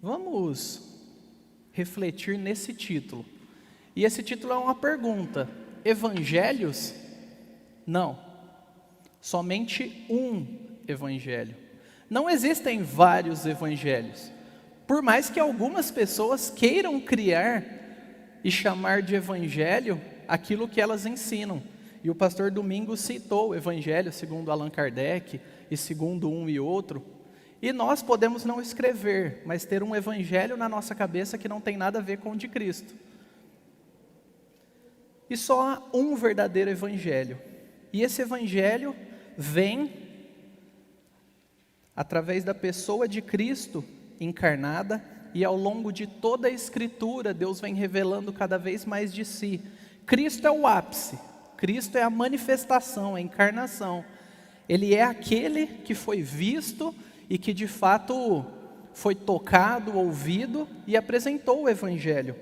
Vamos refletir nesse título. E esse título é uma pergunta: evangelhos? Não. Somente um evangelho. Não existem vários evangelhos. Por mais que algumas pessoas queiram criar e chamar de evangelho aquilo que elas ensinam. E o pastor Domingos citou o evangelho segundo Allan Kardec e segundo um e outro. E nós podemos não escrever, mas ter um evangelho na nossa cabeça que não tem nada a ver com o de Cristo. E só há um verdadeiro evangelho. E esse evangelho vem através da pessoa de Cristo encarnada, e ao longo de toda a Escritura, Deus vem revelando cada vez mais de si. Cristo é o ápice, Cristo é a manifestação, a encarnação. Ele é aquele que foi visto e que de fato foi tocado, ouvido e apresentou o Evangelho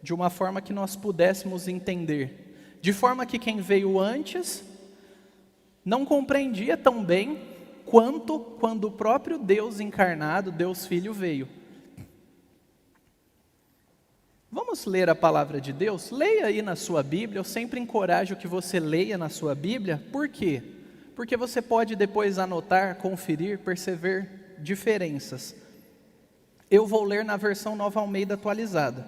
de uma forma que nós pudéssemos entender, de forma que quem veio antes não compreendia tão bem quanto quando o próprio Deus encarnado, Deus Filho, veio. Vamos ler a palavra de Deus? Leia aí na sua Bíblia. Eu sempre encorajo que você leia na sua Bíblia. Por quê? Porque você pode depois anotar, conferir, perceber diferenças. Eu vou ler na versão Nova Almeida atualizada.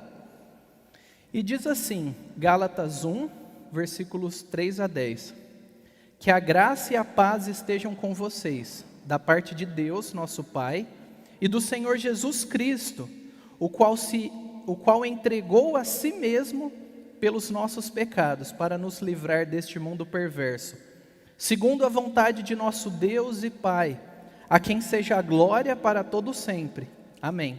E diz assim, Gálatas 1, versículos 3 a 10. Que a graça e a paz estejam com vocês, da parte de Deus, nosso Pai, e do Senhor Jesus Cristo, o qual entregou a si mesmo pelos nossos pecados, para nos livrar deste mundo perverso, segundo a vontade de nosso Deus e Pai, a quem seja a glória para todo sempre. Amém.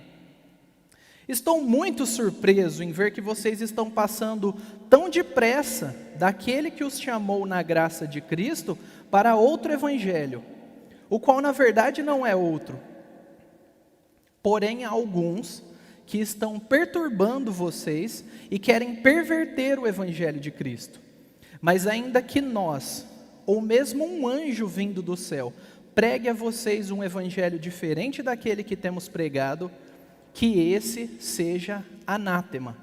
Estou muito surpreso em ver que vocês estão passando tão depressa daquele que os chamou na graça de Cristo para outro evangelho, o qual na verdade não é outro. Porém há alguns que estão perturbando vocês e querem perverter o evangelho de Cristo. Mas ainda que nós, ou mesmo um anjo vindo do céu, pregue a vocês um evangelho diferente daquele que temos pregado, que esse seja anátema.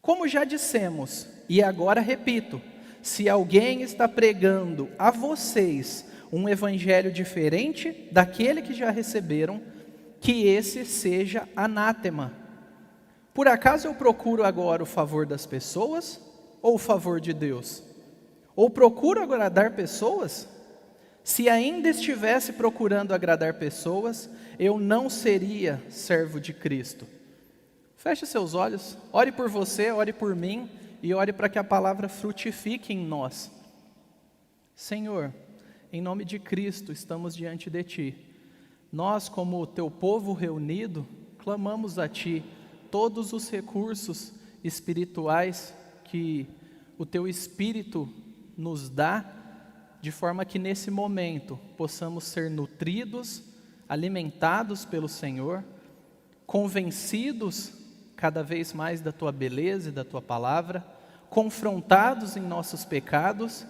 Como já dissemos, e agora repito, se alguém está pregando a vocês um evangelho diferente daquele que já receberam, que esse seja anátema. Por acaso eu procuro agora o favor das pessoas ou o favor de Deus? Ou procuro agradar pessoas? Se ainda estivesse procurando agradar pessoas, eu não seria servo de Cristo. Feche seus olhos, ore por você, ore por mim e ore para que a palavra frutifique em nós. Senhor, em nome de Cristo estamos diante de Ti. Nós, como o Teu povo reunido, clamamos a Ti todos os recursos espirituais que o Teu Espírito nos dá, de forma que nesse momento possamos ser nutridos, alimentados pelo Senhor, convencidos cada vez mais da Tua beleza e da Tua palavra, confrontados em nossos pecados,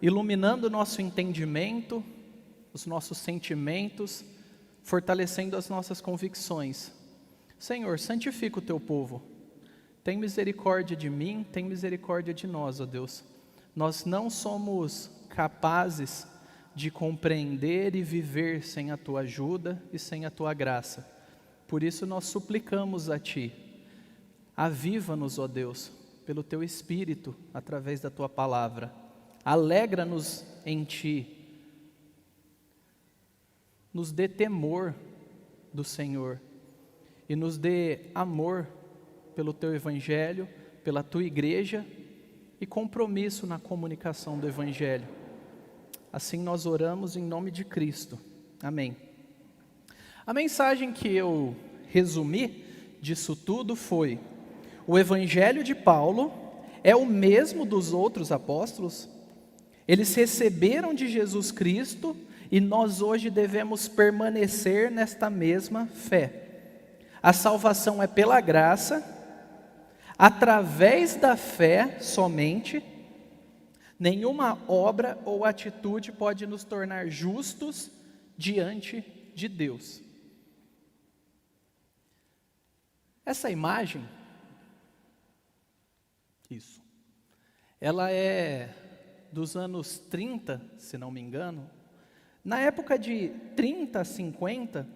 iluminando o nosso entendimento, os nossos sentimentos, fortalecendo as nossas convicções. Senhor, santifica o Teu povo. Tem misericórdia de mim, tem misericórdia de nós, ó Deus. Nós não somos capazes de compreender e viver sem a Tua ajuda e sem a Tua graça. Por isso nós suplicamos a Ti. Aviva-nos, ó Deus, pelo Teu Espírito, através da Tua palavra. Alegra-nos em Ti. Nos dê temor do Senhor e nos dê amor pelo Teu Evangelho, pela Tua Igreja e compromisso na comunicação do Evangelho. Assim nós oramos em nome de Cristo. Amém. A mensagem que eu resumi disso tudo foi: o Evangelho de Paulo é o mesmo dos outros apóstolos. Eles receberam de Jesus Cristo e nós hoje devemos permanecer nesta mesma fé. A salvação é pela graça, através da fé somente. Nenhuma obra ou atitude pode nos tornar justos diante de Deus. Essa imagem, isso, ela é dos anos 30, se não me engano. Na época de 30, 50,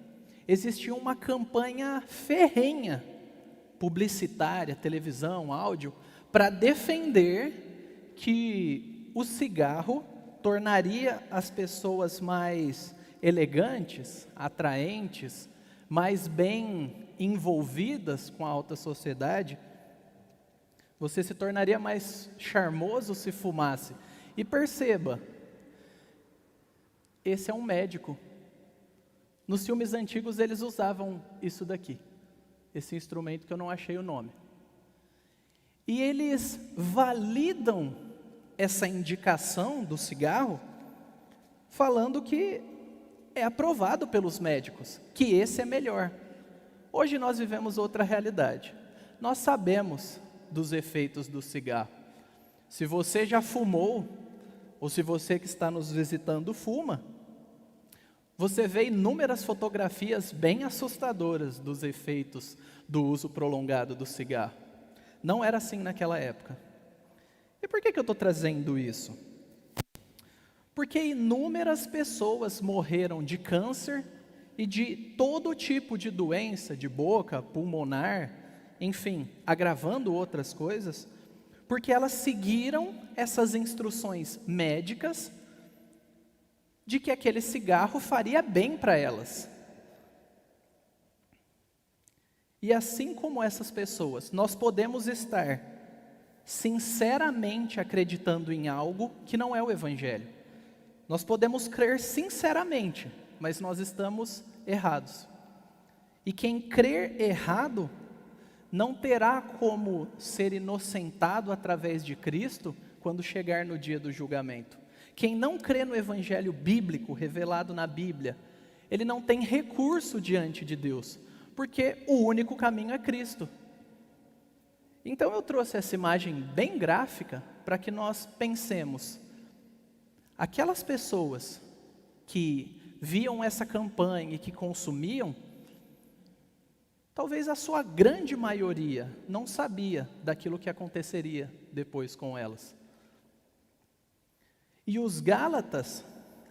existia uma campanha ferrenha, publicitária, televisão, áudio, para defender que o cigarro tornaria as pessoas mais elegantes, atraentes, mais bem envolvidas com a alta sociedade. Você se tornaria mais charmoso se fumasse. E perceba, esse é um médico. Nos filmes antigos eles usavam isso daqui, esse instrumento que eu não achei o nome. E eles validam essa indicação do cigarro, falando que é aprovado pelos médicos, que esse é melhor. Hoje nós vivemos outra realidade. Nós sabemos dos efeitos do cigarro. Se você já fumou, ou se você que está nos visitando fuma, você vê inúmeras fotografias bem assustadoras dos efeitos do uso prolongado do cigarro. Não era assim naquela época. E por que eu estou trazendo isso? Porque inúmeras pessoas morreram de câncer e de todo tipo de doença, de boca, pulmonar, enfim, agravando outras coisas, porque elas seguiram essas instruções médicas de que aquele cigarro faria bem para elas. E assim como essas pessoas, nós podemos estar sinceramente acreditando em algo que não é o Evangelho. Nós podemos crer sinceramente, mas nós estamos errados. E quem crer errado não terá como ser inocentado através de Cristo quando chegar no dia do julgamento. Quem não crê no Evangelho bíblico revelado na Bíblia, ele não tem recurso diante de Deus, porque o único caminho é Cristo. Então eu trouxe essa imagem bem gráfica para que nós pensemos. Aquelas pessoas que viam essa campanha e que consumiam, talvez a sua grande maioria não sabia daquilo que aconteceria depois com elas. E os Gálatas,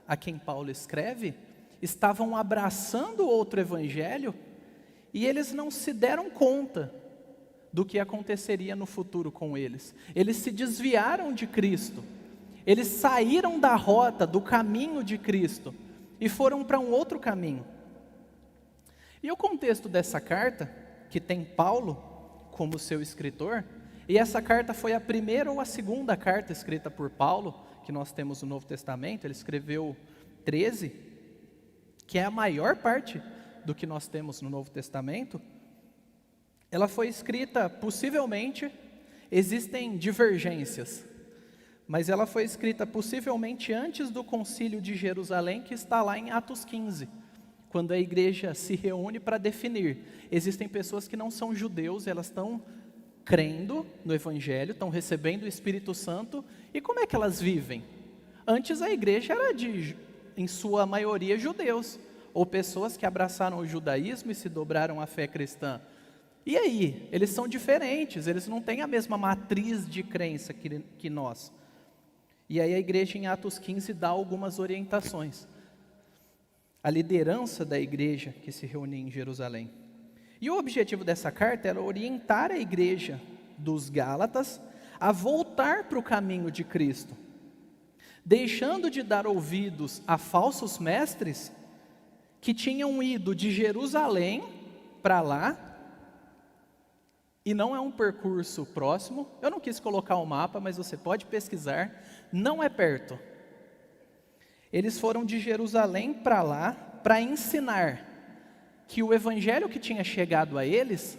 a quem Paulo escreve, estavam abraçando outro evangelho e eles não se deram conta do que aconteceria no futuro com eles. Eles se desviaram de Cristo, eles saíram da rota, do caminho de Cristo e foram para um outro caminho. E o contexto dessa carta, que tem Paulo como seu escritor, e essa carta foi a primeira ou a segunda carta escrita por Paulo, que nós temos no Novo Testamento. Ele escreveu 13, que é a maior parte do que nós temos no Novo Testamento. Ela foi escrita, possivelmente, existem divergências, mas ela foi escrita possivelmente antes do Concílio de Jerusalém, que está lá em Atos 15, quando a igreja se reúne para definir. Existem pessoas que não são judeus, elas estão crendo no Evangelho, estão recebendo o Espírito Santo, e como é que elas vivem? Antes a igreja era em sua maioria, judeus, ou pessoas que abraçaram o judaísmo e se dobraram à fé cristã. E aí? Eles são diferentes, eles não têm a mesma matriz de crença que nós. E aí a igreja em Atos 15 dá algumas orientações. A liderança da igreja que se reunia em Jerusalém. E o objetivo dessa carta era orientar a igreja dos Gálatas a voltar para o caminho de Cristo, deixando de dar ouvidos a falsos mestres que tinham ido de Jerusalém para lá, e não é um percurso próximo. Eu não quis colocar o mapa, mas você pode pesquisar, não é perto. Eles foram de Jerusalém para lá para ensinar que o evangelho que tinha chegado a eles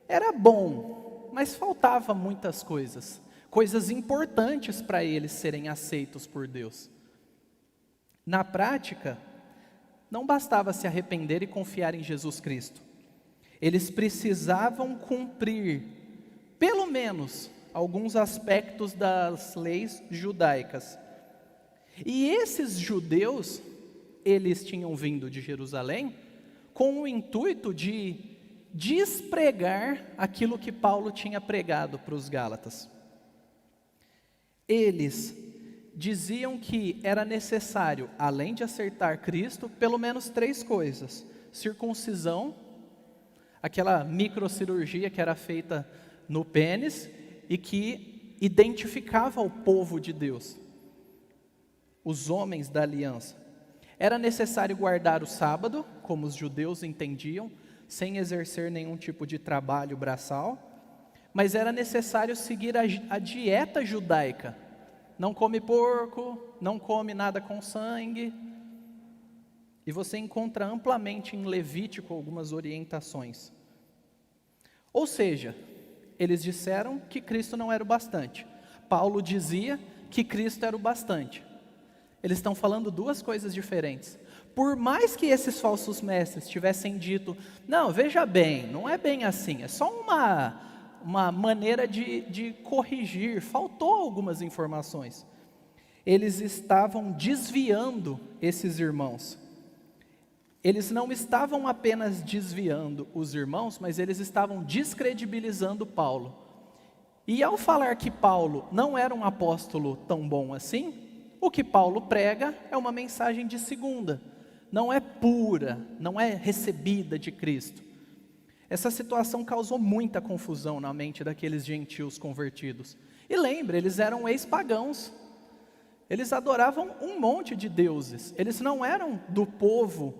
era bom, mas faltava muitas coisas importantes para eles serem aceitos por Deus. Na prática, não bastava se arrepender e confiar em Jesus Cristo. Eles precisavam cumprir, pelo menos, alguns aspectos das leis judaicas. E esses judeus, eles tinham vindo de Jerusalém com o intuito de despregar aquilo que Paulo tinha pregado para os Gálatas. Eles diziam que era necessário, além de aceitar Cristo, pelo menos 3 coisas: circuncisão, aquela microcirurgia que era feita no pênis e que identificava o povo de Deus, os homens da aliança. Era necessário guardar o sábado, como os judeus entendiam, sem exercer nenhum tipo de trabalho braçal, mas era necessário seguir a dieta judaica. Não come porco, não come nada com sangue. E você encontra amplamente em Levítico algumas orientações. Ou seja, eles disseram que Cristo não era o bastante. Paulo dizia que Cristo era o bastante. Eles estão falando 2 coisas diferentes. Por mais que esses falsos mestres tivessem dito, não, veja bem, não é bem assim, é só uma maneira de corrigir, faltou algumas informações. Eles estavam desviando esses irmãos. Eles não estavam apenas desviando os irmãos, mas eles estavam descredibilizando Paulo. E ao falar que Paulo não era um apóstolo tão bom assim, o que Paulo prega é uma mensagem de segunda, não é pura, não é recebida de Cristo. Essa situação causou muita confusão na mente daqueles gentios convertidos. E lembre, eles eram ex-pagãos, eles adoravam um monte de deuses, eles não eram do povo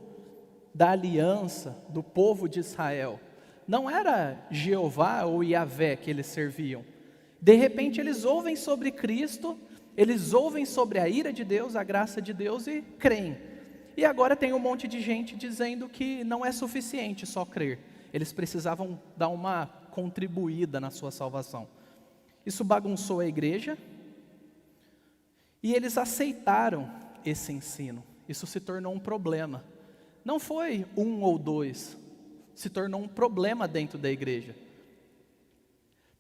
da aliança, do povo de Israel, não era Jeová ou Yahvé que eles serviam. De repente eles ouvem sobre Cristo, eles ouvem sobre a ira de Deus, a graça de Deus e creem. E agora tem um monte de gente dizendo que não é suficiente só crer. Eles precisavam dar uma contribuída na sua salvação. Isso bagunçou a igreja e eles aceitaram esse ensino. Isso se tornou um problema. Não foi 1 ou 2, se tornou um problema dentro da igreja.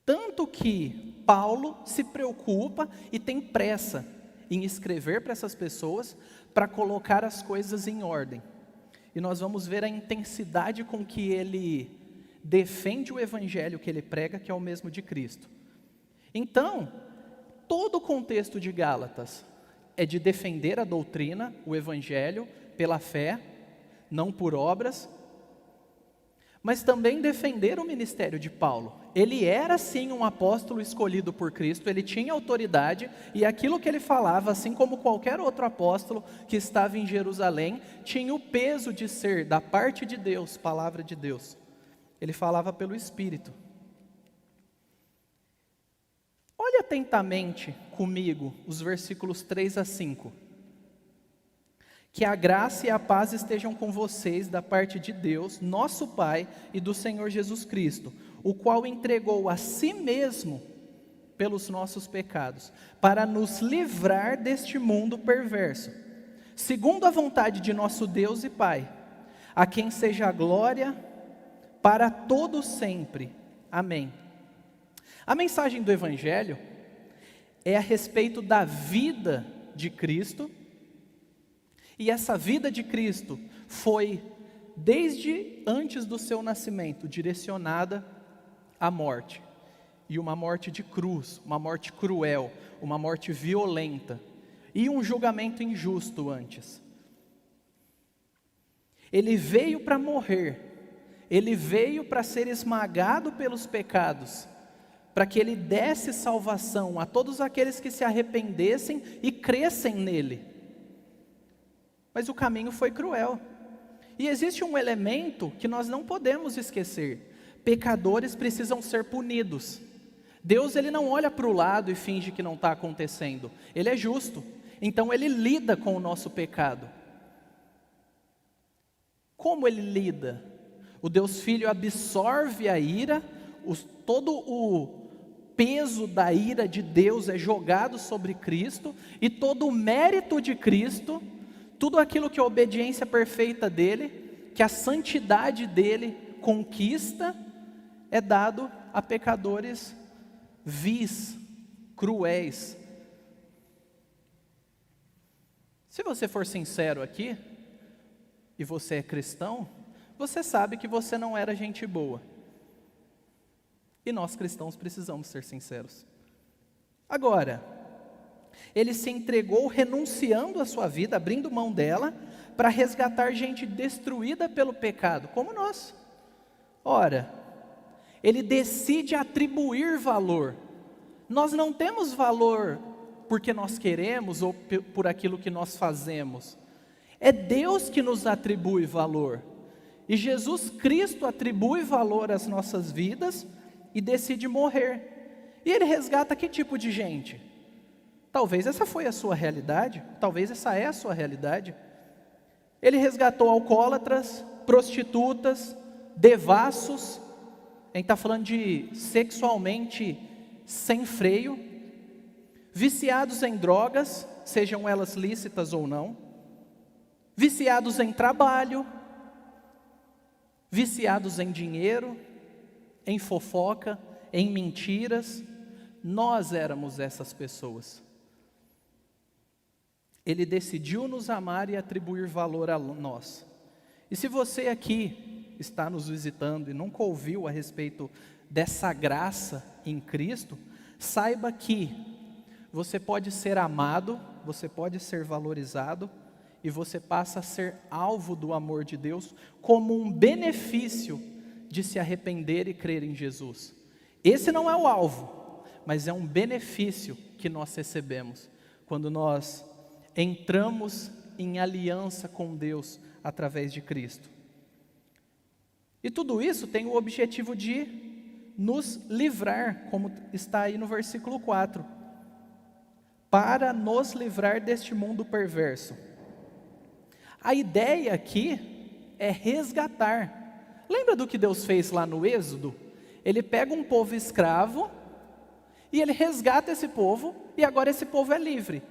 Tanto que Paulo se preocupa e tem pressa em escrever para essas pessoas para colocar as coisas em ordem. E nós vamos ver a intensidade com que ele defende o evangelho que ele prega, que é o mesmo de Cristo. Então, todo o contexto de Gálatas é de defender a doutrina, o evangelho, pela fé, não por obras, mas também defender o ministério de Paulo. Ele era sim um apóstolo escolhido por Cristo, ele tinha autoridade, e aquilo que ele falava, assim como qualquer outro apóstolo que estava em Jerusalém, tinha o peso de ser da parte de Deus, palavra de Deus. Ele falava pelo Espírito. Olhe atentamente comigo os versículos 3 a 5. Que a graça e a paz estejam com vocês da parte de Deus, nosso Pai, e do Senhor Jesus Cristo, o qual entregou a si mesmo pelos nossos pecados, para nos livrar deste mundo perverso, segundo a vontade de nosso Deus e Pai, a quem seja a glória para todo sempre. Amém. A mensagem do Evangelho é a respeito da vida de Cristo. E essa vida de Cristo foi, desde antes do seu nascimento, direcionada à morte. E uma morte de cruz, uma morte cruel, uma morte violenta. E um julgamento injusto antes. Ele veio para morrer. Ele veio para ser esmagado pelos pecados. Para que ele desse salvação a todos aqueles que se arrependessem e crescem nele. Mas o caminho foi cruel. E existe um elemento que nós não podemos esquecer. Pecadores precisam ser punidos. Deus ele não olha para o lado e finge que não está acontecendo. Ele é justo. Então ele lida com o nosso pecado. Como ele lida? O Deus Filho absorve a ira, todo o peso da ira de Deus é jogado sobre Cristo, e todo o mérito de Cristo, tudo aquilo que a obediência perfeita dele, que a santidade dele conquista, é dado a pecadores vis, cruéis. Se você for sincero aqui, e você é cristão, você sabe que você não era gente boa. E nós cristãos precisamos ser sinceros. Agora, ele se entregou renunciando à sua vida, abrindo mão dela, para resgatar gente destruída pelo pecado, como nós. Ora, ele decide atribuir valor. Nós não temos valor porque nós queremos ou por aquilo que nós fazemos. É Deus que nos atribui valor. E Jesus Cristo atribui valor às nossas vidas e decide morrer. E ele resgata que tipo de gente? Talvez essa foi a sua realidade, talvez essa é a sua realidade. Ele resgatou alcoólatras, prostitutas, devassos. A gente está falando de sexualmente sem freio, viciados em drogas, sejam elas lícitas ou não, viciados em trabalho, viciados em dinheiro, em fofoca, em mentiras. Nós éramos essas pessoas. Ele decidiu nos amar e atribuir valor a nós. E se você aqui está nos visitando e nunca ouviu a respeito dessa graça em Cristo, saiba que você pode ser amado, você pode ser valorizado e você passa a ser alvo do amor de Deus como um benefício de se arrepender e crer em Jesus. Esse não é o alvo, mas é um benefício que nós recebemos quando nós entramos em aliança com Deus através de Cristo. E tudo isso tem o objetivo de nos livrar, como está aí no versículo 4. Para nos livrar deste mundo perverso. A ideia aqui é resgatar. Lembra do que Deus fez lá no Êxodo? Ele pega um povo escravo e ele resgata esse povo e agora esse povo é livre.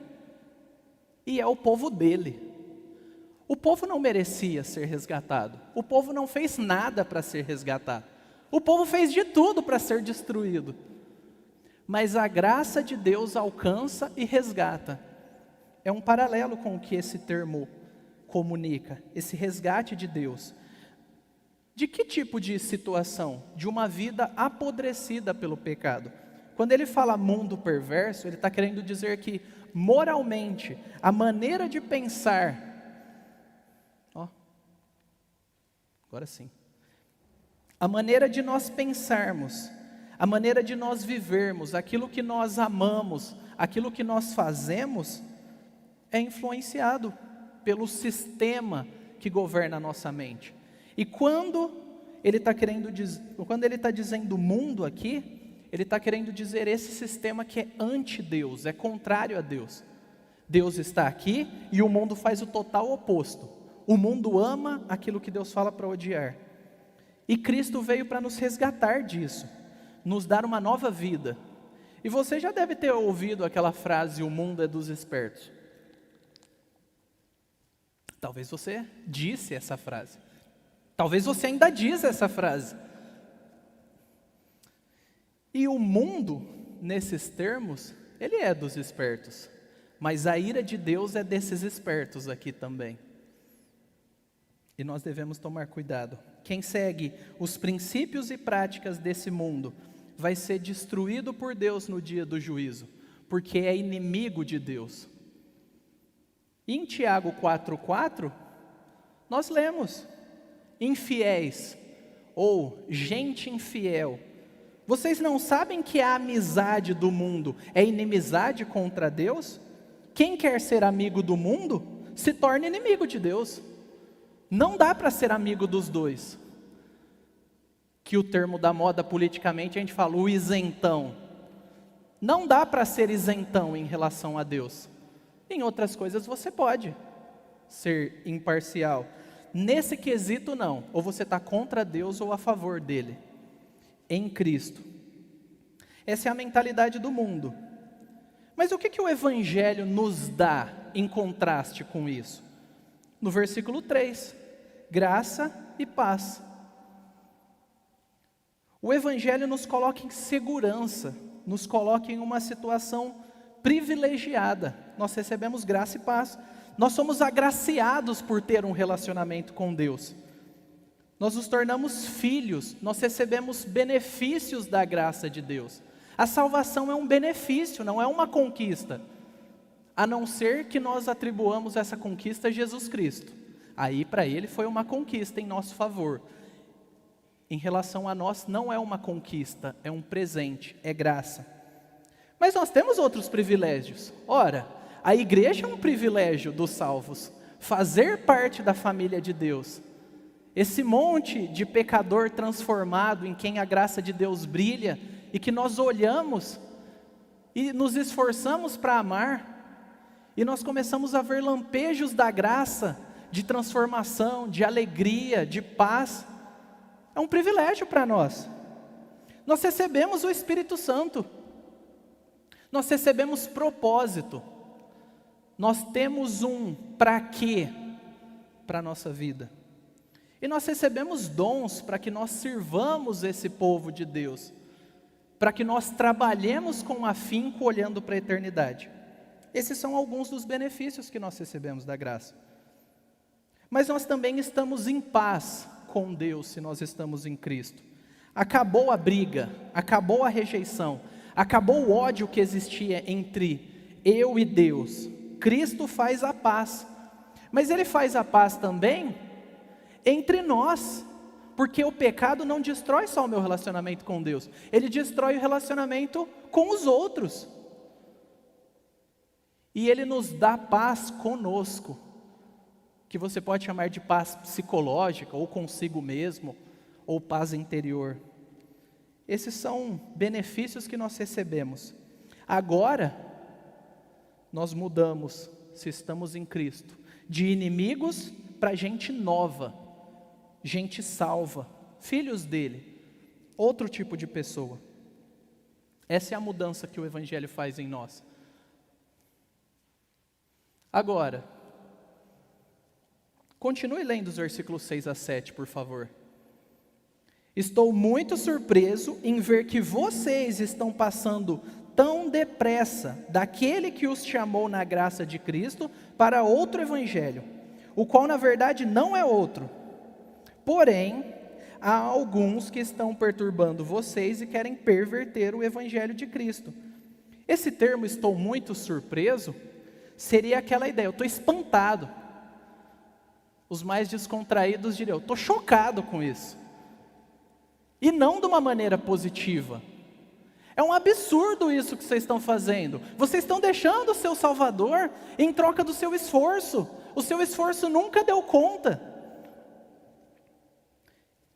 E é o povo dele. O povo não merecia ser resgatado. O povo não fez nada para ser resgatado. O povo fez de tudo para ser destruído. Mas a graça de Deus alcança e resgata. É um paralelo com o que esse termo comunica, esse resgate de Deus. De que tipo de situação? De uma vida apodrecida pelo pecado. Quando ele fala mundo perverso, ele está querendo dizer que moralmente, a maneira de pensar, agora sim, a maneira de nós pensarmos, a maneira de nós vivermos, aquilo que nós amamos, aquilo que nós fazemos, é influenciado pelo sistema que governa a nossa mente. E quando ele está dizendo mundo aqui, ele está querendo dizer esse sistema que é anti-Deus, é contrário a Deus. Deus está aqui e o mundo faz o total oposto. O mundo ama aquilo que Deus fala para odiar. E Cristo veio para nos resgatar disso, nos dar uma nova vida. E você já deve ter ouvido aquela frase, o mundo é dos espertos. Talvez você disse essa frase. Talvez você ainda diz essa frase. E o mundo, nesses termos, ele é dos espertos. Mas a ira de Deus é desses espertos aqui também. E nós devemos tomar cuidado. Quem segue os princípios e práticas desse mundo vai ser destruído por Deus no dia do juízo, porque é inimigo de Deus. E em Tiago 4,4, nós lemos: infiéis, ou gente infiel, vocês não sabem que a amizade do mundo é inimizade contra Deus? Quem quer ser amigo do mundo, se torna inimigo de Deus. Não dá para ser amigo dos dois. Que o termo da moda politicamente a gente fala, o isentão. Não dá para ser isentão em relação a Deus. Em outras coisas você pode ser imparcial. Nesse quesito não. Ou você está contra Deus ou a favor dele. Em Cristo. Essa é a mentalidade do mundo. Mas o que o Evangelho nos dá em contraste com isso? No versículo 3, graça e paz. O Evangelho nos coloca em segurança, nos coloca em uma situação privilegiada. Nós recebemos graça e paz. Nós somos agraciados por ter um relacionamento com Deus. Nós nos tornamos filhos, nós recebemos benefícios da graça de Deus. A salvação é um benefício, não é uma conquista. A não ser que nós atribuamos essa conquista a Jesus Cristo. Aí para Ele foi uma conquista em nosso favor. Em relação a nós não é uma conquista, é um presente, é graça. Mas nós temos outros privilégios. Ora, a igreja é um privilégio dos salvos. Fazer parte da família de Deus. Esse monte de pecador transformado em quem a graça de Deus brilha e que nós olhamos e nos esforçamos para amar e nós começamos a ver lampejos da graça, de transformação, de alegria, de paz. É um privilégio para nós. Nós recebemos o Espírito Santo. Nós recebemos propósito. Nós temos um para quê para a nossa vida. E nós recebemos dons para que nós sirvamos esse povo de Deus. Para que nós trabalhemos com afinco olhando para a eternidade. Esses são alguns dos benefícios que nós recebemos da graça. Mas nós também estamos em paz com Deus se nós estamos em Cristo. Acabou a briga, acabou a rejeição, acabou o ódio que existia entre eu e Deus. Cristo faz a paz, mas Ele faz a paz também entre nós, porque o pecado não destrói só o meu relacionamento com Deus, ele destrói o relacionamento com os outros, e Ele nos dá paz conosco, que você pode chamar de paz psicológica, ou consigo mesmo, ou paz interior. Esses são benefícios que nós recebemos. Agora, nós mudamos, se estamos em Cristo, de inimigos para gente nova, gente salva, filhos dele, outro tipo de pessoa. Essa é a mudança que o Evangelho faz em nós. Agora, continue lendo os versículos 6 a 7, por favor. Estou muito surpreso em ver que vocês estão passando tão depressa daquele que os chamou na graça de Cristo para outro evangelho, o qual na verdade não é outro. Porém, há alguns que estão perturbando vocês e querem perverter o evangelho de Cristo. Esse termo, estou muito surpreso, seria aquela ideia, eu estou espantado. Os mais descontraídos diriam, eu estou chocado com isso. E não de uma maneira positiva. É um absurdo isso que vocês estão fazendo. Vocês estão deixando o seu Salvador em troca do seu esforço. O seu esforço nunca deu conta.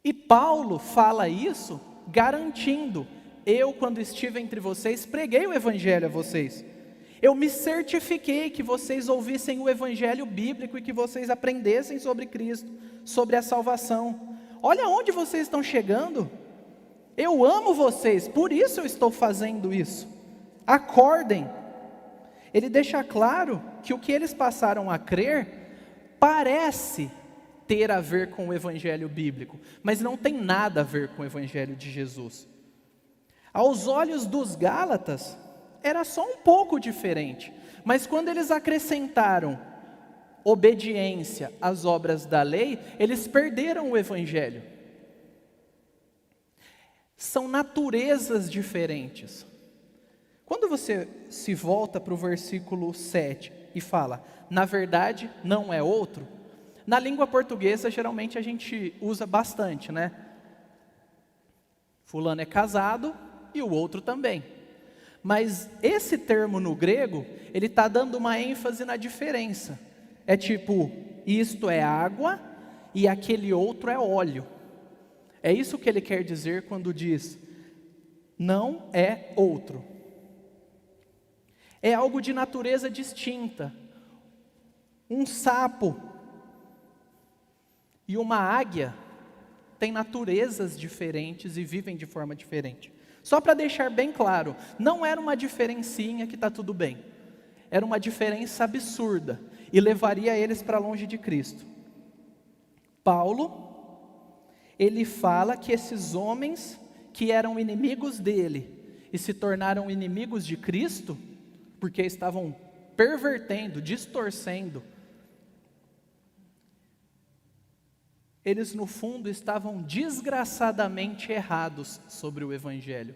E Paulo fala isso garantindo, eu quando estive entre vocês, preguei o Evangelho a vocês. Eu me certifiquei que vocês ouvissem o Evangelho bíblico e que vocês aprendessem sobre Cristo, sobre a salvação. Olha onde vocês estão chegando. Eu amo vocês, por isso eu estou fazendo isso. Acordem. Ele deixa claro que o que eles passaram a crer parece ter a ver com o Evangelho bíblico, mas não tem nada a ver com o Evangelho de Jesus. Aos olhos dos Gálatas, era só um pouco diferente, mas quando eles acrescentaram obediência às obras da lei, eles perderam o Evangelho. São naturezas diferentes. Quando você se volta para o versículo 7 e fala, na verdade não é outro, na língua portuguesa geralmente a gente usa bastante, né? Fulano é casado e o outro também. Mas esse termo no grego, ele está dando uma ênfase na diferença. É tipo, isto é água e aquele outro é óleo. É isso que ele quer dizer quando diz, não é outro. É algo de natureza distinta. Um sapo e uma águia têm naturezas diferentes e vivem de forma diferente. Só para deixar bem claro, não era uma diferencinha que está tudo bem. Era uma diferença absurda e levaria eles para longe de Cristo. Paulo, ele fala que esses homens que eram inimigos dele e se tornaram inimigos de Cristo, porque estavam pervertendo, distorcendo eles no fundo estavam desgraçadamente errados sobre o Evangelho.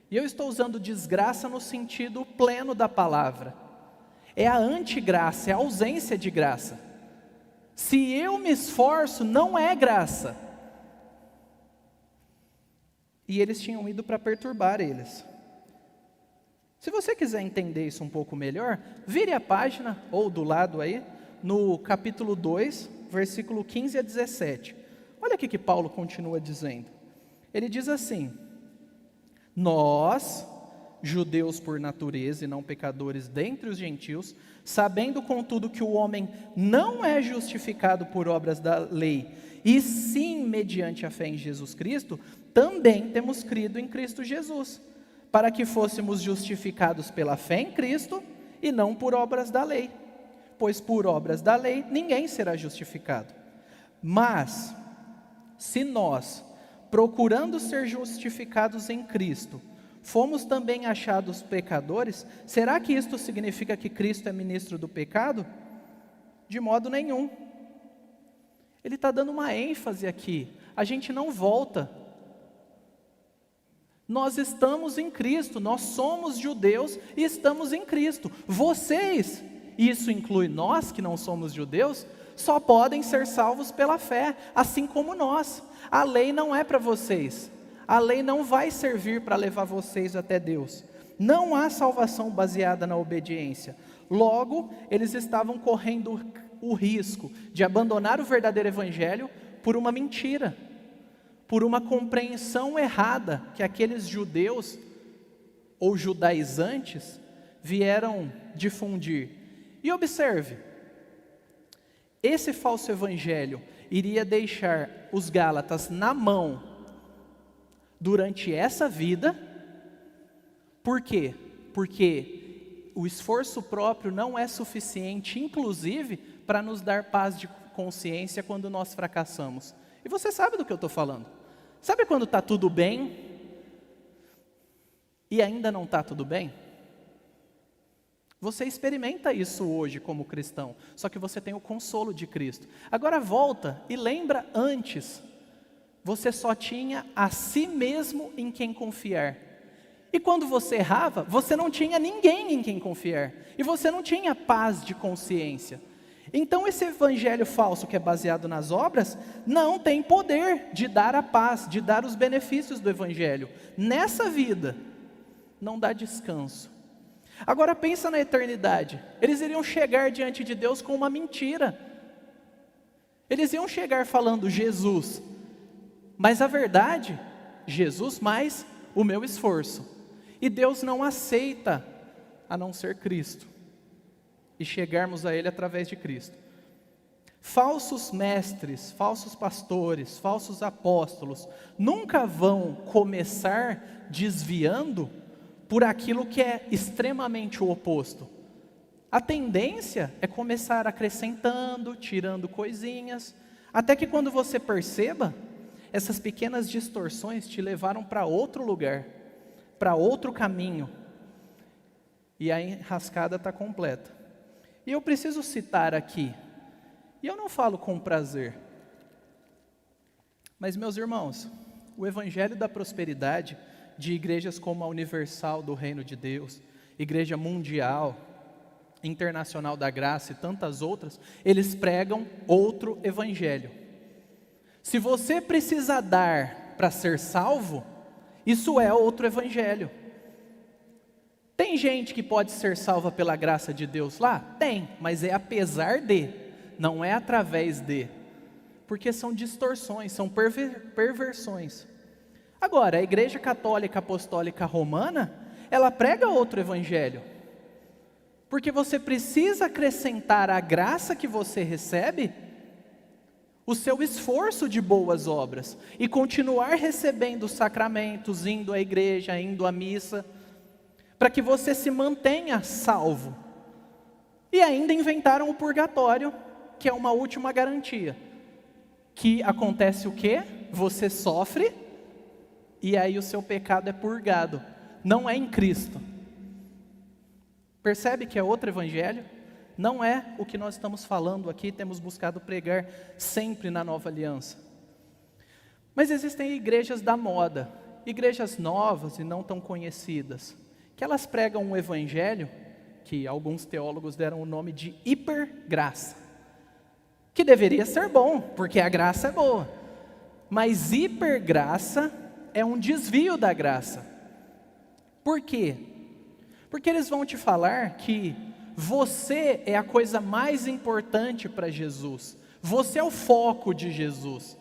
E eu estou usando desgraça no sentido pleno da palavra. É a antigraça, é a ausência de graça. Se eu me esforço, não é graça. E eles tinham ido para perturbar eles. Se você quiser entender isso um pouco melhor, vire a página, ou do lado aí, no capítulo 2, versículo 15 a 17. Olha o que Paulo continua dizendo. Ele diz assim: nós, judeus por natureza e não pecadores dentre os gentios, sabendo contudo que o homem não é justificado por obras da lei, e sim mediante a fé em Jesus Cristo, também temos crido em Cristo Jesus, para que fôssemos justificados pela fé em Cristo e não por obras da lei. Pois por obras da lei ninguém será justificado. Mas, se nós, procurando ser justificados em Cristo, fomos também achados pecadores, será que isto significa que Cristo é ministro do pecado? De modo nenhum. Ele está dando uma ênfase aqui. A gente não volta. Nós estamos em Cristo, nós somos judeus e estamos em Cristo. Vocês, e isso inclui nós que não somos judeus, só podem ser salvos pela fé, assim como nós. A lei não é para vocês. A lei não vai servir para levar vocês até Deus. Não há salvação baseada na obediência. Logo, eles estavam correndo o risco de abandonar o verdadeiro evangelho por uma mentira, por uma compreensão errada que aqueles judeus ou judaizantes vieram difundir. E observe, esse falso evangelho iria deixar os gálatas na mão durante essa vida. Por quê? Porque o esforço próprio não é suficiente, inclusive, para nos dar paz de consciência quando nós fracassamos. E você sabe do que eu estou falando. Sabe quando está tudo bem e ainda não está tudo bem? Você experimenta isso hoje como cristão, só que você tem o consolo de Cristo. Agora volta e lembra antes, você só tinha a si mesmo em quem confiar. E quando você errava, você não tinha ninguém em quem confiar. E você não tinha paz de consciência. Então esse evangelho falso que é baseado nas obras, não tem poder de dar a paz, de dar os benefícios do evangelho. Nessa vida, não dá descanso. Agora pensa na eternidade. Eles iriam chegar diante de Deus com uma mentira. Eles iam chegar falando Jesus, mas a verdade, Jesus mais o meu esforço. E Deus não aceita a não ser Cristo. E chegarmos a Ele através de Cristo. Falsos mestres, falsos pastores, falsos apóstolos, nunca vão começar desviando por aquilo que é extremamente o oposto. A tendência é começar acrescentando, tirando coisinhas, até que quando você perceba, essas pequenas distorções te levaram para outro lugar, para outro caminho, e a enrascada está completa. E eu preciso citar aqui, e eu não falo com prazer, mas meus irmãos, o evangelho da prosperidade de igrejas como a Universal do Reino de Deus, Igreja Mundial, Internacional da Graça e tantas outras, eles pregam outro evangelho. Se você precisa dar para ser salvo, isso é outro evangelho. Tem gente que pode ser salva pela graça de Deus lá? Tem, mas é apesar de, não é através de, porque são distorções, são perversões. Agora, a Igreja Católica Apostólica Romana, ela prega outro evangelho, porque você precisa acrescentar à graça que você recebe, o seu esforço de boas obras, e continuar recebendo os sacramentos, indo à igreja, indo à missa, para que você se mantenha salvo. E ainda inventaram o purgatório, que é uma última garantia, que acontece o quê? Você sofre, e aí o seu pecado é purgado, não é em Cristo. Percebe que é outro evangelho? Não é o que nós estamos falando aqui, temos buscado pregar sempre na Nova Aliança. Mas existem igrejas da moda, igrejas novas e não tão conhecidas, que elas pregam um evangelho que alguns teólogos deram o nome de hipergraça, que deveria ser bom, porque a graça é boa, mas hipergraça é um desvio da graça. Por quê? Porque eles vão te falar que você é a coisa mais importante para Jesus, você é o foco de Jesus,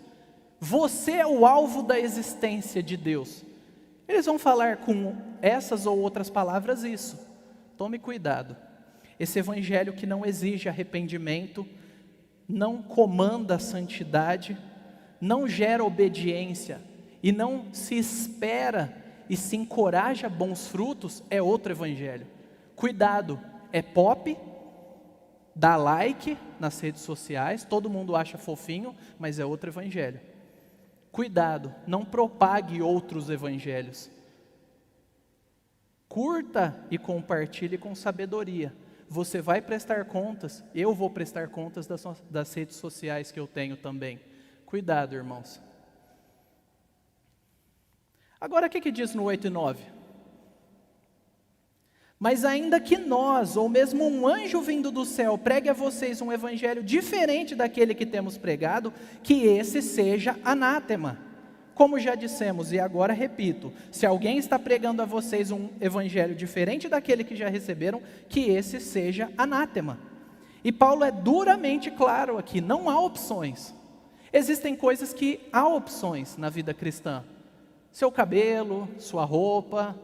você é o alvo da existência de Deus. Eles vão falar com essas ou outras palavras isso. Tome cuidado. Esse evangelho que não exige arrependimento, não comanda a santidade, não gera obediência e não se espera e se encoraja bons frutos, é outro evangelho. Cuidado, é pop, dá like nas redes sociais, todo mundo acha fofinho, mas é outro evangelho. Cuidado, não propague outros evangelhos. Curta e compartilhe com sabedoria. Você vai prestar contas, eu vou prestar contas das redes sociais que eu tenho também. Cuidado, irmãos. Agora, o que diz no 8 e 9? Mas ainda que nós, ou mesmo um anjo vindo do céu, pregue a vocês um evangelho diferente daquele que temos pregado, que esse seja anátema. Como já dissemos, e agora repito, se alguém está pregando a vocês um evangelho diferente daquele que já receberam, que esse seja anátema. E Paulo é duramente claro aqui, não há opções. Existem coisas que há opções na vida cristã. Seu cabelo, sua roupa,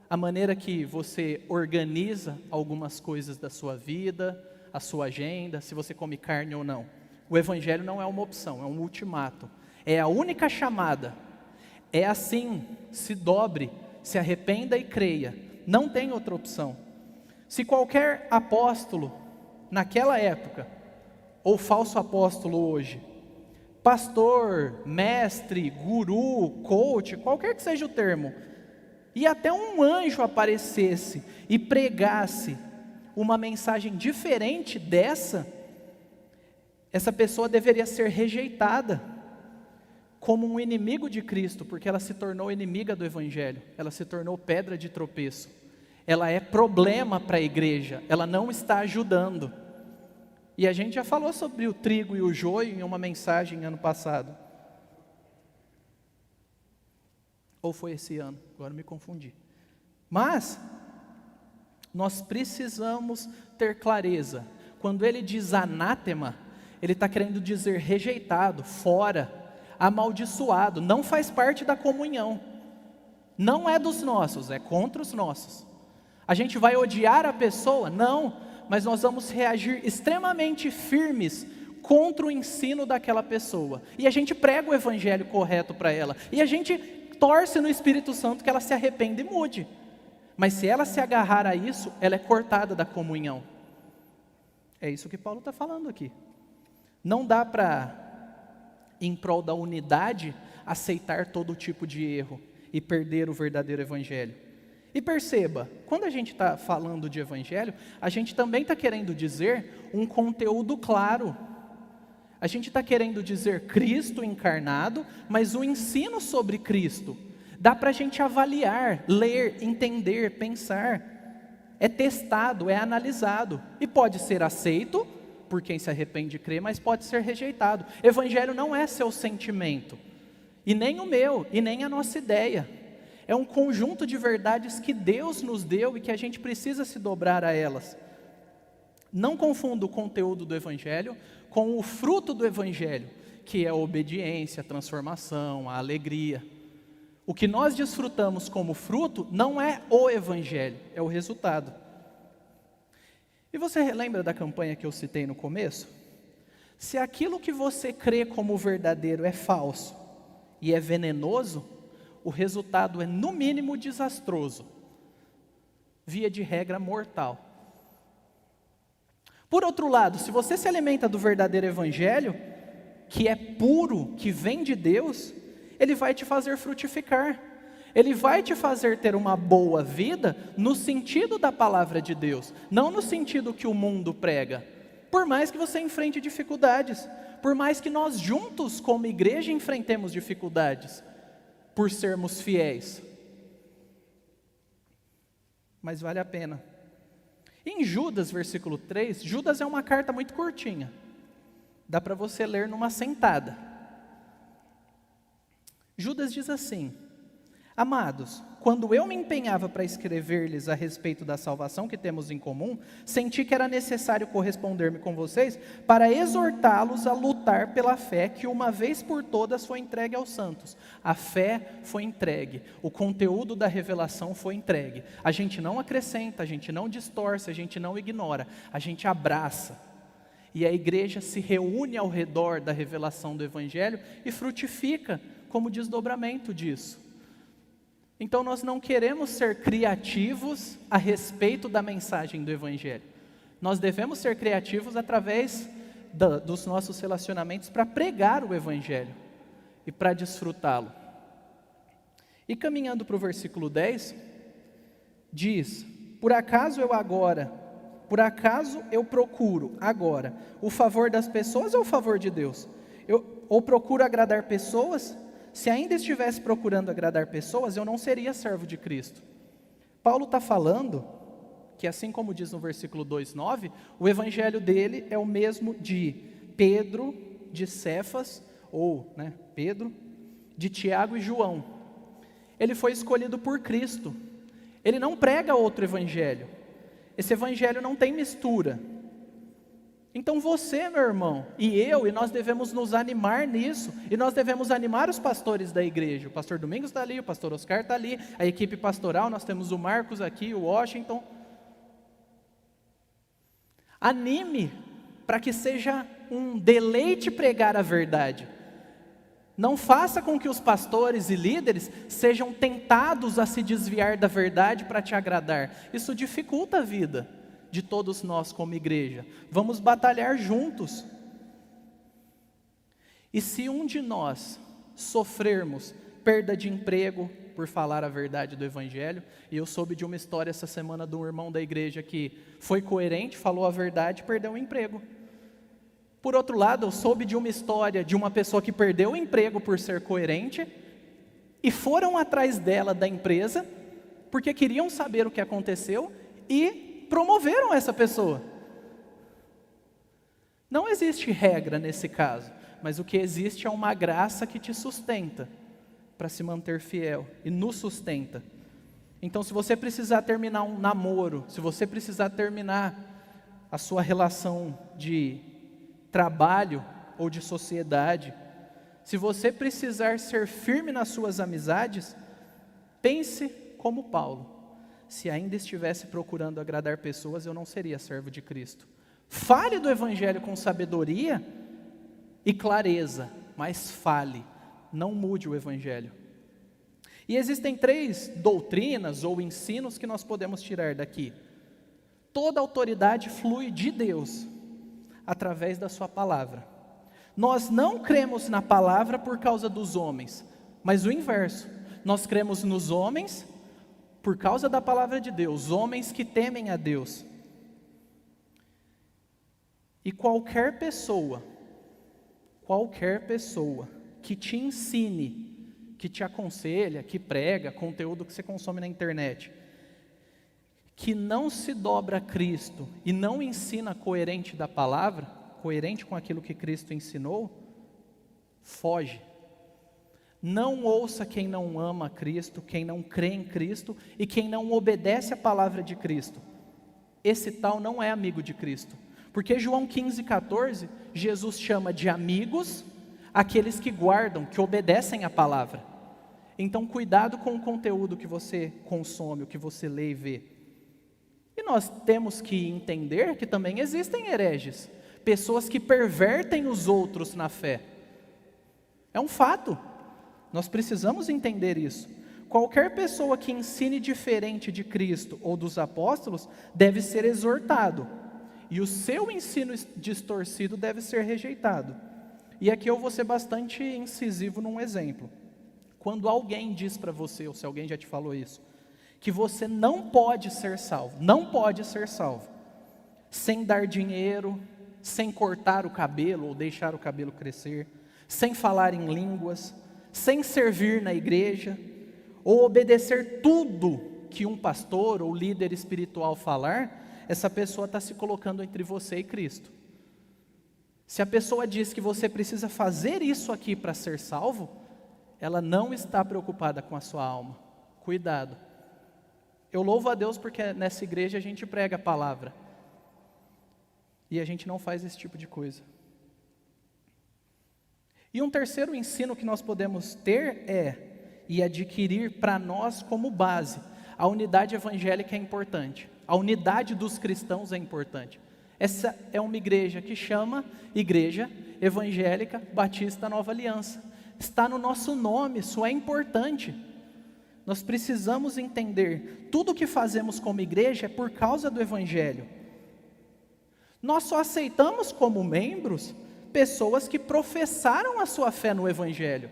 a maneira que você organiza algumas coisas da sua vida, a sua agenda, se você come carne ou não. O evangelho não é uma opção, é um ultimato. É a única chamada. É assim, se dobre, se arrependa e creia. Não tem outra opção. Se qualquer apóstolo, naquela época, ou falso apóstolo hoje, pastor, mestre, guru, coach, qualquer que seja o termo, e até um anjo aparecesse e pregasse uma mensagem diferente dessa, essa pessoa deveria ser rejeitada como um inimigo de Cristo, porque ela se tornou inimiga do evangelho, ela se tornou pedra de tropeço, ela é problema para a igreja, ela não está ajudando. E a gente já falou sobre o trigo e o joio em uma mensagem ano passado. Ou foi esse ano, agora me confundi. Mas nós precisamos ter clareza. Quando ele diz anátema, ele está querendo dizer rejeitado, fora, amaldiçoado, não faz parte da comunhão. Não é dos nossos, é contra os nossos. A gente vai odiar a pessoa? Não, mas nós vamos reagir extremamente firmes contra o ensino daquela pessoa. E a gente prega o evangelho correto para ela. E a gente torce no Espírito Santo que ela se arrependa e mude. Mas se ela se agarrar a isso, ela é cortada da comunhão. É isso que Paulo está falando aqui. Não dá para, em prol da unidade, aceitar todo tipo de erro e perder o verdadeiro evangelho. E perceba, quando a gente está falando de evangelho, a gente também está querendo dizer um conteúdo claro. A gente está querendo dizer Cristo encarnado, mas o ensino sobre Cristo. Dá para a gente avaliar, ler, entender, pensar. É testado, é analisado. E pode ser aceito por quem se arrepende e crê, mas pode ser rejeitado. Evangelho não é seu sentimento, e nem o meu, e nem a nossa ideia. É um conjunto de verdades que Deus nos deu e que a gente precisa se dobrar a elas. Não confunda o conteúdo do Evangelho com o fruto do Evangelho, que é a obediência, a transformação, a alegria. O que nós desfrutamos como fruto não é o Evangelho, é o resultado. E você lembra da campanha que eu citei no começo? Se aquilo que você crê como verdadeiro é falso e é venenoso, o resultado é no mínimo desastroso, via de regra mortal. Por outro lado, se você se alimenta do verdadeiro evangelho, que é puro, que vem de Deus, ele vai te fazer frutificar. Ele vai te fazer ter uma boa vida no sentido da palavra de Deus, não no sentido que o mundo prega. Por mais que você enfrente dificuldades, por mais que nós juntos como igreja enfrentemos dificuldades, por sermos fiéis. Mas vale a pena. Em Judas, versículo 3, Judas é uma carta muito curtinha. Dá para você ler numa sentada. Judas diz assim: amados, quando eu me empenhava para escrever-lhes a respeito da salvação que temos em comum, senti que era necessário corresponder-me com vocês para exortá-los a lutar pela fé que uma vez por todas foi entregue aos santos. A fé foi entregue, o conteúdo da revelação foi entregue. A gente não acrescenta, a gente não distorce, a gente não ignora, a gente abraça. E a igreja se reúne ao redor da revelação do Evangelho e frutifica como desdobramento disso. Então nós não queremos ser criativos a respeito da mensagem do Evangelho. Nós devemos ser criativos através dos nossos relacionamentos para pregar o Evangelho e para desfrutá-lo. E caminhando para o versículo 10, diz: por acaso eu procuro agora o favor das pessoas ou o favor de Deus? Ou procuro agradar pessoas? Se ainda estivesse procurando agradar pessoas, eu não seria servo de Cristo. Paulo está falando que, assim como diz no versículo 2:9, o evangelho dele é o mesmo de Pedro, de Cefas, Pedro, de Tiago e João. Ele foi escolhido por Cristo. Ele não prega outro evangelho. Esse evangelho não tem mistura. Então você, meu irmão, e nós devemos nos animar nisso, e nós devemos animar os pastores da igreja. O pastor Domingos está ali, o pastor Oscar está ali, a equipe pastoral, nós temos o Marcos aqui, o Washington. Anime para que seja um deleite pregar a verdade. Não faça com que os pastores e líderes sejam tentados a se desviar da verdade para te agradar. Isso dificulta a vida de todos nós como igreja. Vamos batalhar juntos. E se um de nós sofrermos perda de emprego por falar a verdade do Evangelho, e eu soube de uma história essa semana de um irmão da igreja que foi coerente, falou a verdade e perdeu o emprego. Por outro lado, eu soube de uma história de uma pessoa que perdeu o emprego por ser coerente, e foram atrás dela da empresa, porque queriam saber o que aconteceu, e promoveram essa pessoa. Não existe regra nesse caso, mas o que existe é uma graça que te sustenta para se manter fiel e nos sustenta. Então, se você precisar terminar um namoro, se você precisar terminar a sua relação de trabalho ou de sociedade, se você precisar ser firme nas suas amizades, pense como Paulo. Se ainda estivesse procurando agradar pessoas, eu não seria servo de Cristo. Fale do Evangelho com sabedoria e clareza, mas fale, não mude o Evangelho. E existem 3 doutrinas ou ensinos que nós podemos tirar daqui. Toda autoridade flui de Deus, através da sua palavra. Nós não cremos na palavra por causa dos homens, mas o inverso. Nós cremos nos homens por causa da palavra de Deus, homens que temem a Deus. E qualquer pessoa que te ensine, que te aconselha, que prega, conteúdo que você consome na internet, que não se dobra a Cristo e não ensina coerente da palavra, coerente com aquilo que Cristo ensinou, foge. Não ouça quem não ama Cristo, quem não crê em Cristo e quem não obedece à palavra de Cristo. Esse tal não é amigo de Cristo. Porque João 15,14, Jesus chama de amigos aqueles que guardam, que obedecem à palavra. Então cuidado com o conteúdo que você consome, o que você lê e vê. E nós temos que entender que também existem hereges, pessoas que pervertem os outros na fé. É um fato. Nós precisamos entender isso. Qualquer pessoa que ensine diferente de Cristo ou dos apóstolos deve ser exortado. E o seu ensino distorcido deve ser rejeitado. E aqui eu vou ser bastante incisivo num exemplo. quando alguém diz para você, ou se alguém já te falou isso, que você não pode ser salvo, não pode ser salvo, sem dar dinheiro, sem cortar o cabelo ou deixar o cabelo crescer, sem falar em línguas, sem servir na igreja, ou obedecer tudo que um pastor ou líder espiritual falar, essa pessoa está se colocando entre você e Cristo. Se a pessoa diz que você precisa fazer isso aqui para ser salvo, ela não está preocupada com a sua alma. Cuidado. Eu louvo a Deus porque nessa igreja a gente prega a palavra. E a gente não faz esse tipo de coisa. E um terceiro ensino que nós podemos ter e adquirir para nós como base. A unidade evangélica é importante. A unidade dos cristãos é importante. Essa é uma igreja que chama Igreja Evangélica Batista Nova Aliança. Está no nosso nome, isso é importante. Nós precisamos entender, tudo o que fazemos como igreja é por causa do Evangelho. Nós só aceitamos como membros pessoas que professaram a sua fé no Evangelho.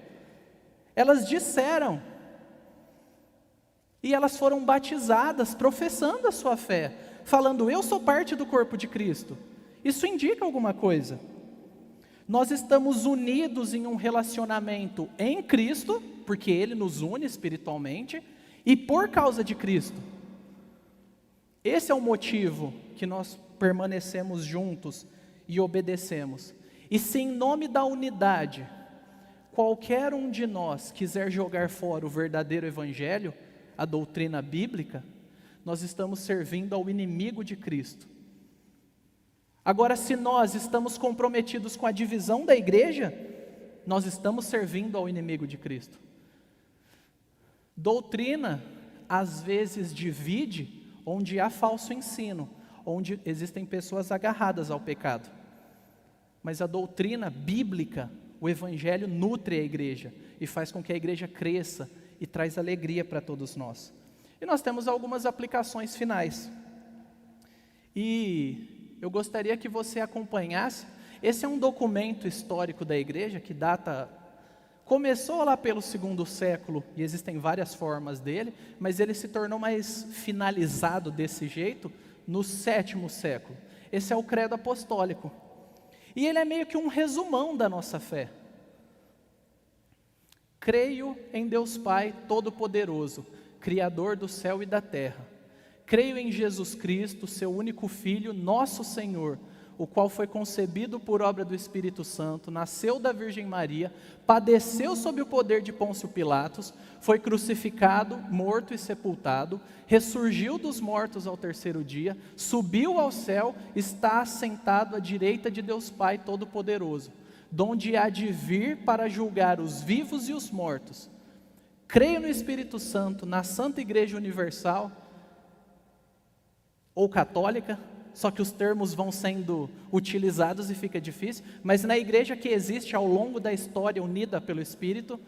Elas disseram, e elas foram batizadas professando a sua fé, falando, eu sou parte do corpo de Cristo. Isso indica alguma coisa. Nós estamos unidos em um relacionamento em Cristo, porque Ele nos une espiritualmente, e por causa de Cristo. Esse é o motivo que nós permanecemos juntos e obedecemos. E se em nome da unidade, qualquer um de nós quiser jogar fora o verdadeiro Evangelho, a doutrina bíblica, nós estamos servindo ao inimigo de Cristo. Agora, se nós estamos comprometidos com a divisão da igreja, nós estamos servindo ao inimigo de Cristo. Doutrina, às vezes, divide onde há falso ensino, onde existem pessoas agarradas ao pecado. Mas a doutrina bíblica, o Evangelho nutre a igreja e faz com que a igreja cresça e traz alegria para todos nós. E nós temos algumas aplicações finais. E eu gostaria que você acompanhasse. Esse é um documento histórico da igreja que começou lá pelo 2º século, e existem várias formas dele, mas ele se tornou mais finalizado desse jeito no 7º século. Esse é o credo apostólico. E ele é meio que um resumão da nossa fé. Creio em Deus Pai Todo-Poderoso, Criador do céu e da terra. Creio em Jesus Cristo, seu único Filho, nosso Senhor, o qual foi concebido por obra do Espírito Santo, nasceu da Virgem Maria, padeceu sob o poder de Pôncio Pilatos, foi crucificado, morto e sepultado, ressurgiu dos mortos ao 3º dia, subiu ao céu, está assentado à direita de Deus Pai Todo-Poderoso, donde há de vir para julgar os vivos e os mortos. Creio no Espírito Santo, na Santa Igreja Universal, ou católica, só que os termos vão sendo utilizados e fica difícil, mas na igreja que existe ao longo da história, unida pelo Espírito,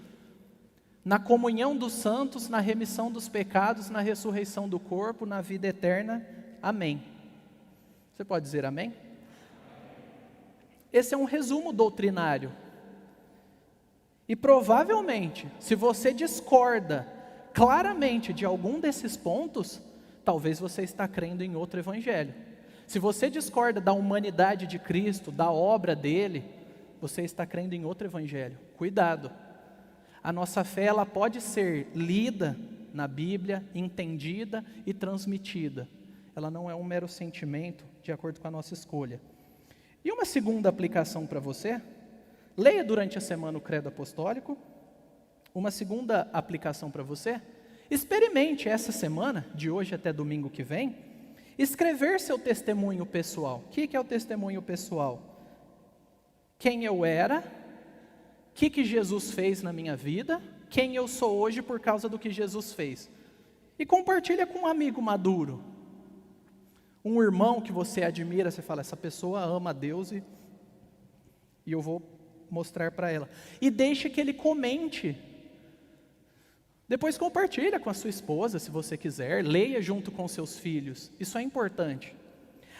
na comunhão dos santos, na remissão dos pecados, na ressurreição do corpo, na vida eterna. Amém. Você pode dizer amém? Esse é um resumo doutrinário. E provavelmente, se você discorda claramente de algum desses pontos, talvez você está crendo em outro evangelho. Se você discorda da humanidade de Cristo, da obra dele, você está crendo em outro evangelho. Cuidado. A nossa fé, ela pode ser lida na Bíblia, entendida e transmitida. Ela não é um mero sentimento de acordo com a nossa escolha. E uma segunda aplicação para você, leia durante a semana o Credo Apostólico. Uma segunda aplicação para você, experimente essa semana, de hoje até domingo que vem, escrever seu testemunho pessoal. O que é o testemunho pessoal? Quem eu era, o que Jesus fez na minha vida, quem eu sou hoje por causa do que Jesus fez. E compartilha com um amigo maduro, um irmão que você admira, você fala, essa pessoa ama a Deus e eu vou mostrar para ela. E deixe que ele comente. Depois compartilha com a sua esposa, se você quiser, leia junto com seus filhos, isso é importante.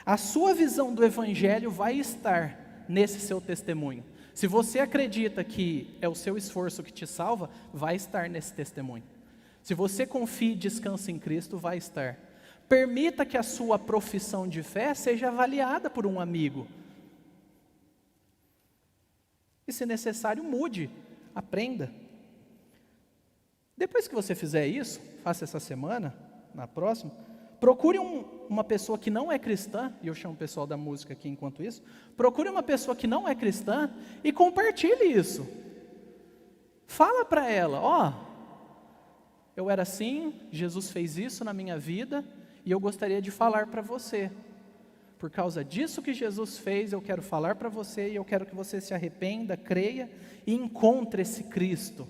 A sua visão do Evangelho vai estar nesse seu testemunho. Se você acredita que é o seu esforço que te salva, vai estar nesse testemunho. Se você confia e descansa em Cristo, vai estar. Permita que a sua profissão de fé seja avaliada por um amigo. E se necessário, mude, aprenda. Depois que você fizer isso, faça essa semana, na próxima, procure uma pessoa que não é cristã, e eu chamo o pessoal da música aqui enquanto isso, procure uma pessoa que não é cristã e compartilhe isso. Fala para ela, ó, eu era assim, Jesus fez isso na minha vida, e eu gostaria de falar para você. Por causa disso que Jesus fez, eu quero falar para você, e eu quero que você se arrependa, creia, e encontre esse Cristo.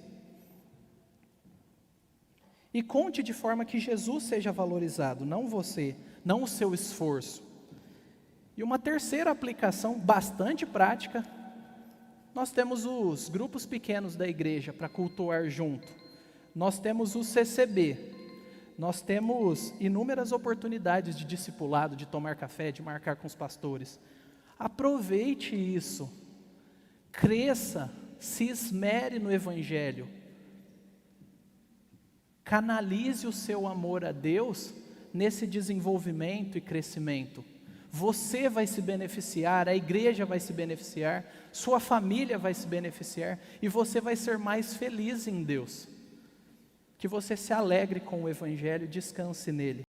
E conte de forma que Jesus seja valorizado, não você, não o seu esforço. E uma terceira aplicação bastante prática, nós temos os grupos pequenos da igreja para cultuar junto. Nós temos o CCB, nós temos inúmeras oportunidades de discipulado, de tomar café, de marcar com os pastores. Aproveite isso, cresça, se esmere no Evangelho. Canalize o seu amor a Deus nesse desenvolvimento e crescimento. Você vai se beneficiar, a igreja vai se beneficiar, sua família vai se beneficiar e você vai ser mais feliz em Deus. Que você se alegre com o Evangelho e descanse nele.